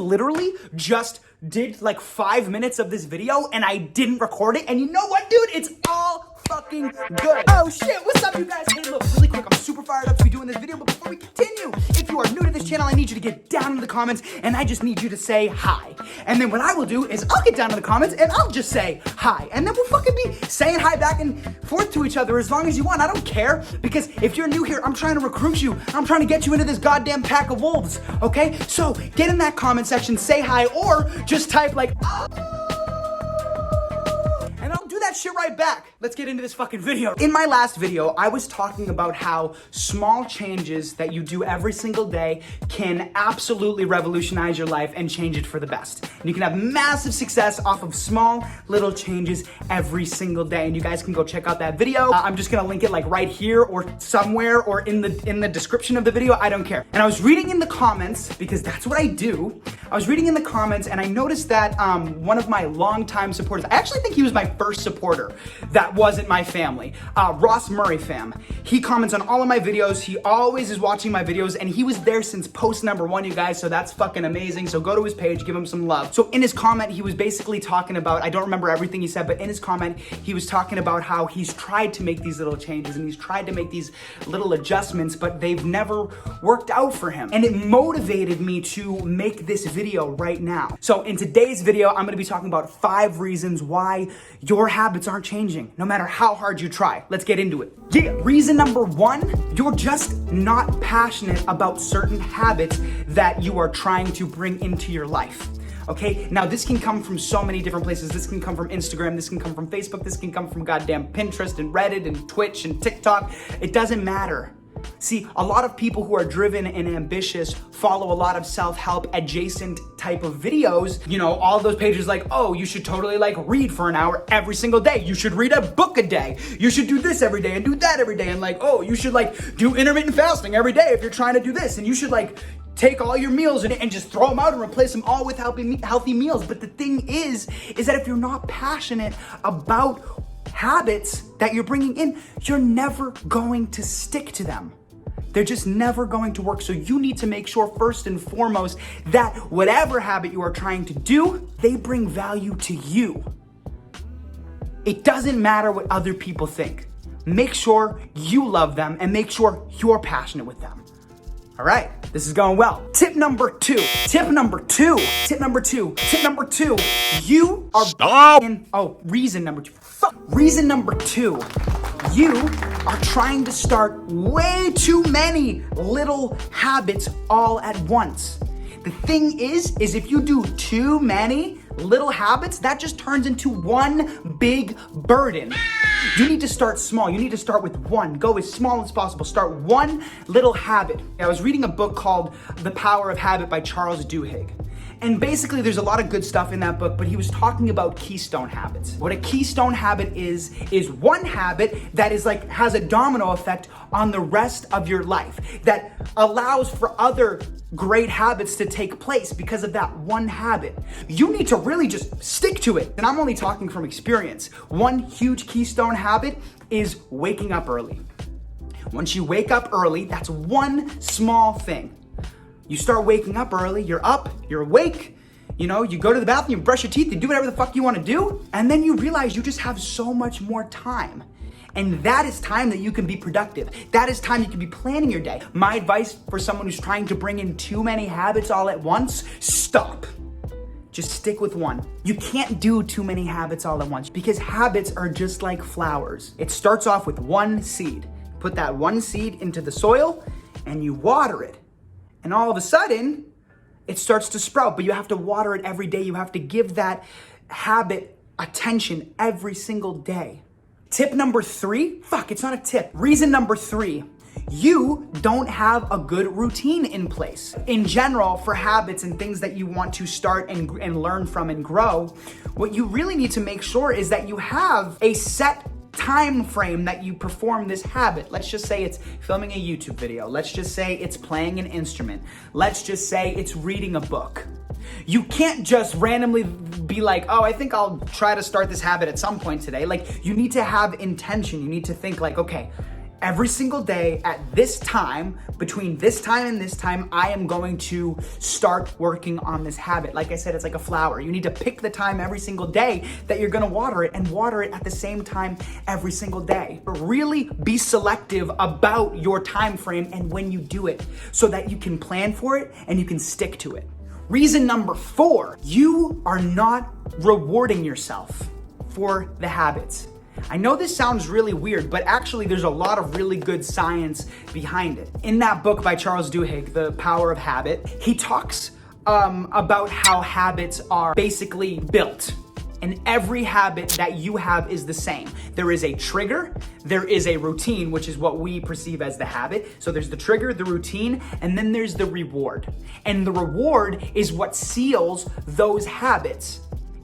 literally just did like 5 minutes of this video and I didn't record it. And you know what, dude? It's all fucking good. Oh shit, what's up, you guys? Hey, look, really quick, I'm super fired up to be doing this video, but before we continue, if you are new to this channel, I need you to get down in the comments and I just need you to say hi. And then what I will do is I'll get down in the comments and I'll just say hi. And then we'll fucking be saying hi back and forth to each other as long as you want. I don't care, because if you're new here, I'm trying to recruit you. I'm trying to get you into this goddamn pack of wolves, okay? So get in that comment section, say hi, or just type like, and I'll do that shit right back. Let's get into this fucking video. In my last video, I was talking about how small changes that you do every single day can absolutely revolutionize your life and change it for the best. And you can have massive success off of small little changes every single day. And you guys can go check out that video. I'm just gonna link it like right here or somewhere or in the description of the video. I don't care. And I was reading in the comments, because that's what I do. I was reading in the comments and I noticed that one of my longtime supporters, I actually think he was my first supporter that wasn't my family, RossMurrayFam. He comments on all of my videos. He always is watching my videos and he was there since post #1, you guys, so that's fucking amazing. So go to his page, give him some love. So in his comment, he was basically talking about, I don't remember everything he said, but in his comment, he was talking about how he's tried to make these little changes and he's tried to make these little adjustments, but they've never worked out for him. And it motivated me to make this video right now. So in today's video, I'm gonna be talking about 5 reasons why your habits aren't changing, no matter how hard you try. Let's get into it. Yeah, reason number 1, you're just not passionate about certain habits that you are trying to bring into your life. Okay, now this can come from so many different places. This can come from Instagram, this can come from Facebook, this can come from goddamn Pinterest and Reddit and Twitch and TikTok. It doesn't matter. See, a lot of people who are driven and ambitious follow a lot of self-help adjacent type of videos. You know, all those pages like, oh, you should totally like read for an hour every single day. You should read a book a day. You should do this every day and do that every day. And like, oh, you should like do intermittent fasting every day if you're trying to do this. And you should like take all your meals and just throw them out and replace them all with healthy meals. But the thing is that if you're not passionate about habits that you're bringing in, you're never going to stick to them. They're just never going to work. So you need to make sure first and foremost that whatever habit you are trying to do, they bring value to you. It doesn't matter what other people think. Make sure you love them and make sure you're passionate with them. All right, this is going well. Tip number 2, you are reason number 2, you are trying to start way too many little habits all at once. The thing is if you do too many little habits, that just turns into one big burden. You need to start small. You need to start with one. Go as small as possible. Start one little habit. I was reading a book called The Power of Habit by Charles Duhigg. And basically there's a lot of good stuff in that book, but he was talking about keystone habits. What a keystone habit is one habit that is like, has a domino effect on the rest of your life, that allows for other great habits to take place because of that one habit. You need to really just stick to it. And I'm only talking from experience. One huge keystone habit is waking up early. Once you wake up early, that's one small thing. You start waking up early, you're up, you're awake, you know, you go to the bathroom, you brush your teeth, you do whatever the fuck you want to do, and then you realize you just have so much more time. And that is time that you can be productive. That is time you can be planning your day. My advice for someone who's trying to bring in too many habits all at once, stop. Just stick with one. You can't do too many habits all at once because habits are just like flowers. It starts off with one seed. Put that one seed into the soil and you water it. And all of a sudden, it starts to sprout, but you have to water it every day. You have to give that habit attention every single day. Tip number 3, it's not a tip. Reason number 3, you don't have a good routine in place. In general, for habits and things that you want to start and learn from and grow, what you really need to make sure is that you have a set time frame that you perform this habit. Let's just say it's filming a YouTube video. Let's just say it's playing an instrument. Let's just say it's reading a book. You can't just randomly be like, oh, I think I'll try to start this habit at some point today. Like, you need to have intention. You need to think like, okay, every single day at this time, between this time and this time, I am going to start working on this habit. Like I said, it's like a flower. You need to pick the time every single day that you're gonna water it, and water it at the same time every single day. But really be selective about your time frame and when you do it so that you can plan for it and you can stick to it. Reason number 4, you are not rewarding yourself for the habits. I know this sounds really weird, but actually there's a lot of really good science behind it. In that book by Charles Duhigg, The Power of Habit, he talks about how habits are basically built. And every habit that you have is the same. There is a trigger, there is a routine, which is what we perceive as the habit. So there's the trigger, the routine, and then there's the reward. And the reward is what seals those habits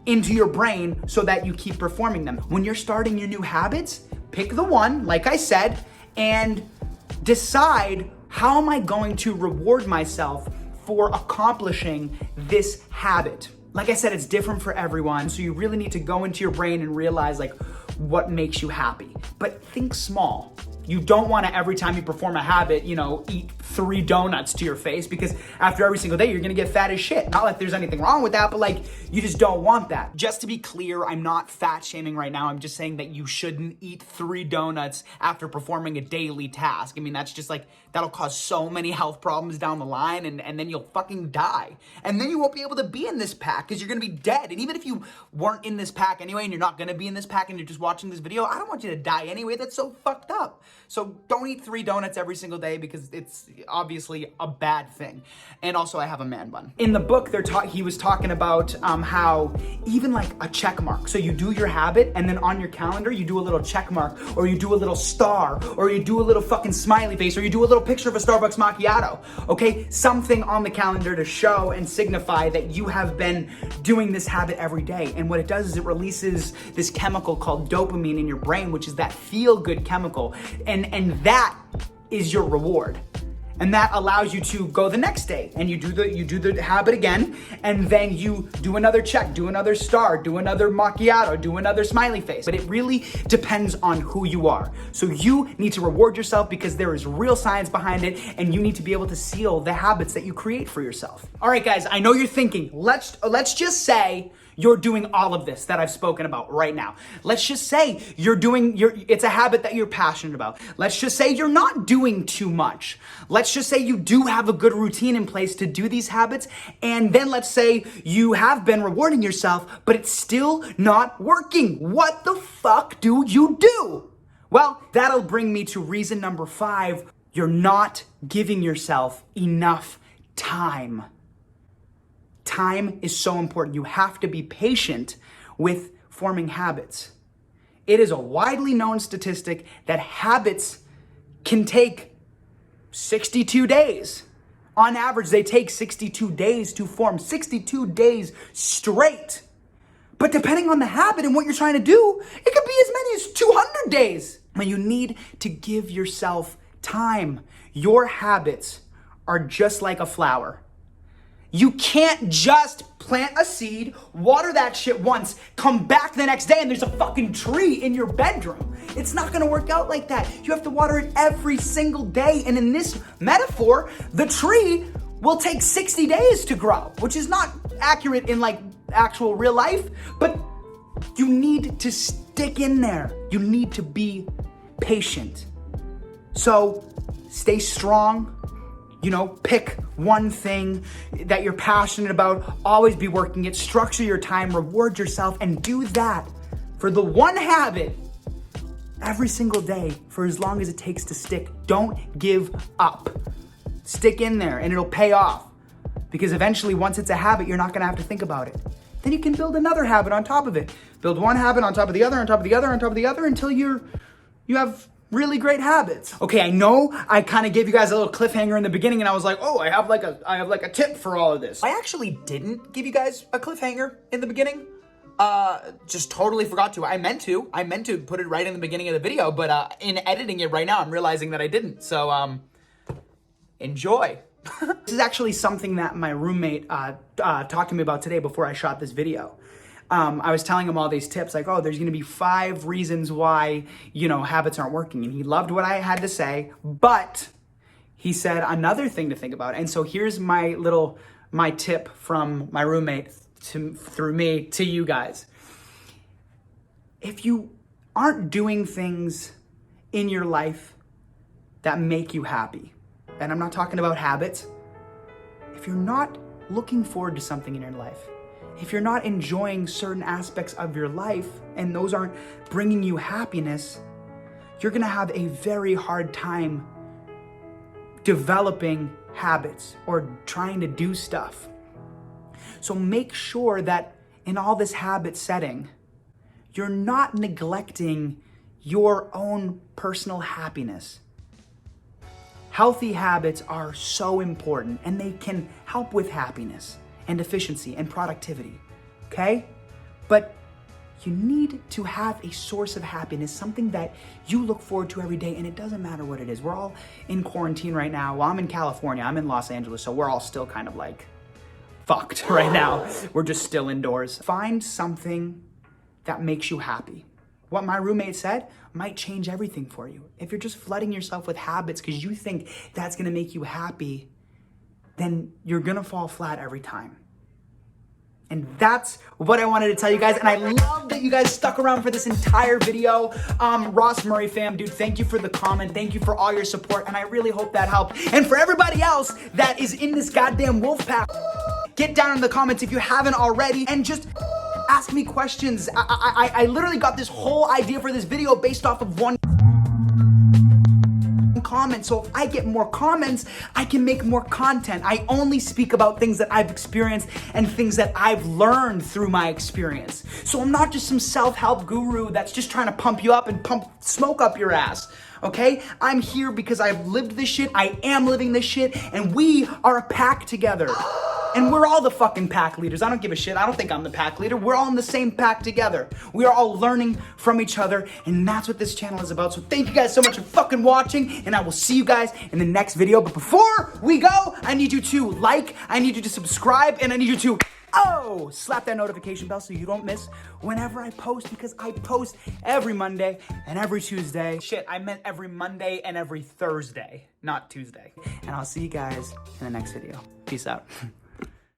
into your brain so that you keep performing them. When you're starting your new habits, pick the one, like I said, and decide, how am I going to reward myself for accomplishing this habit? Like I said, it's different for everyone, so you really need to go into your brain and realize like what makes you happy. But think small. You don't want to, every time you perform a habit, eat 3 donuts to your face, because after every single day, you're going to get fat as shit. Not like there's anything wrong with that, but you just don't want that. Just to be clear, I'm not fat shaming right now. I'm just saying that you shouldn't eat 3 donuts after performing a daily task. I mean, that's just that'll cause so many health problems down the line, and then you'll fucking die. And then you won't be able to be in this pack because you're going to be dead. And even if you weren't in this pack anyway, and you're not going to be in this pack and you're just watching this video, I don't want you to die anyway. That's so fucked up. So don't eat 3 donuts every single day, because it's obviously a bad thing. And also, I have a man bun. In the book, he was talking about how even a check mark. So you do your habit, and then on your calendar, you do a little check mark, or you do a little star, or you do a little fucking smiley face, or you do a little picture of a Starbucks macchiato, okay? Something on the calendar to show and signify that you have been doing this habit every day. And what it does is it releases this chemical called dopamine in your brain, which is that feel-good chemical. And that is your reward. And that allows you to go the next day and you do the habit again, and then you do another check, do another star, do another macchiato, do another smiley face. But it really depends on who you are. So you need to reward yourself, because there is real science behind it, and you need to be able to seal the habits that you create for yourself. All right, guys, I know you're thinking, let's just say you're doing all of this that I've spoken about right now. Let's just say it's a habit that you're passionate about. Let's just say you're not doing too much. Let's just say you do have a good routine in place to do these habits. And then let's say you have been rewarding yourself, but it's still not working. What the fuck do you do? Well, that'll bring me to reason number 5. You're not giving yourself enough time. Time is so important. You have to be patient with forming habits. It is a widely known statistic that habits can take 62 days. On average, they take 62 days to form, 62 days straight. But depending on the habit and what you're trying to do, it could be as many as 200 days. And you need to give yourself time. Your habits are just like a flower. You can't just plant a seed, water that shit once, come back the next day, and there's a fucking tree in your bedroom. It's not gonna work out like that. You have to water it every single day. And in this metaphor, the tree will take 60 days to grow, which is not accurate in actual real life, but you need to stick in there. You need to be patient. So stay strong. Pick one thing that you're passionate about, always be working it, structure your time, reward yourself, and do that for the one habit every single day for as long as it takes to stick. Don't give up. Stick in there and it'll pay off, because eventually, once it's a habit, you're not gonna have to think about it. Then you can build another habit on top of it. Build one habit on top of the other, on top of the other, on top of the other, until you have really great habits. Okay, I know I kind of gave you guys a little cliffhanger in the beginning, and I was like, oh, I have a tip for all of this. I actually didn't give you guys a cliffhanger in the beginning. Just totally forgot to. I meant to put it right in the beginning of the video, but in editing it right now, I'm realizing that I didn't. So enjoy. This is actually something that my roommate talked to me about today before I shot this video. I was telling him all these tips, like, oh, there's gonna be 5 reasons why, habits aren't working. And he loved what I had to say, but he said another thing to think about. And so here's my tip from my roommate through me to you guys. If you aren't doing things in your life that make you happy, and I'm not talking about habits, if you're not looking forward to something in your life, if you're not enjoying certain aspects of your life and those aren't bringing you happiness, you're gonna have a very hard time developing habits or trying to do stuff. So make sure that in all this habit setting, you're not neglecting your own personal happiness. Healthy habits are so important and they can help with happiness and efficiency and productivity, okay? But you need to have a source of happiness, something that you look forward to every day, and it doesn't matter what it is. We're all in quarantine right now. Well, I'm in California, I'm in Los Angeles, so we're all still kind of like fucked right now. We're just still indoors. Find something that makes you happy. What my roommate said might change everything for you. If you're just flooding yourself with habits because you think that's gonna make you happy, then you're gonna fall flat every time. And that's what I wanted to tell you guys. And I love that you guys stuck around for this entire video. RossMurrayFam, dude, thank you for the comment. Thank you for all your support. And I really hope that helped. And for everybody else that is in this goddamn wolf pack, get down in the comments if you haven't already and just ask me questions. I literally got this whole idea for this video based off of one comment. So if I get more comments, I can make more content. I only speak about things that I've experienced and things that I've learned through my experience. So I'm not just some self-help guru that's just trying to pump you up and pump smoke up your ass. Okay? I'm here because I've lived this shit. I am living this shit, and we are a pack together. And we're all the fucking pack leaders. I don't give a shit. I don't think I'm the pack leader. We're all in the same pack together. We are all learning from each other, and that's what this channel is about. So thank you guys so much for fucking watching, and I will see you guys in the next video. But before we go, I need you to like, I need you to subscribe, and I need you to, slap that notification bell so you don't miss whenever I post, because I post every Monday and every Tuesday. Shit, I meant every Monday and every Thursday, not Tuesday. And I'll see you guys in the next video. Peace out.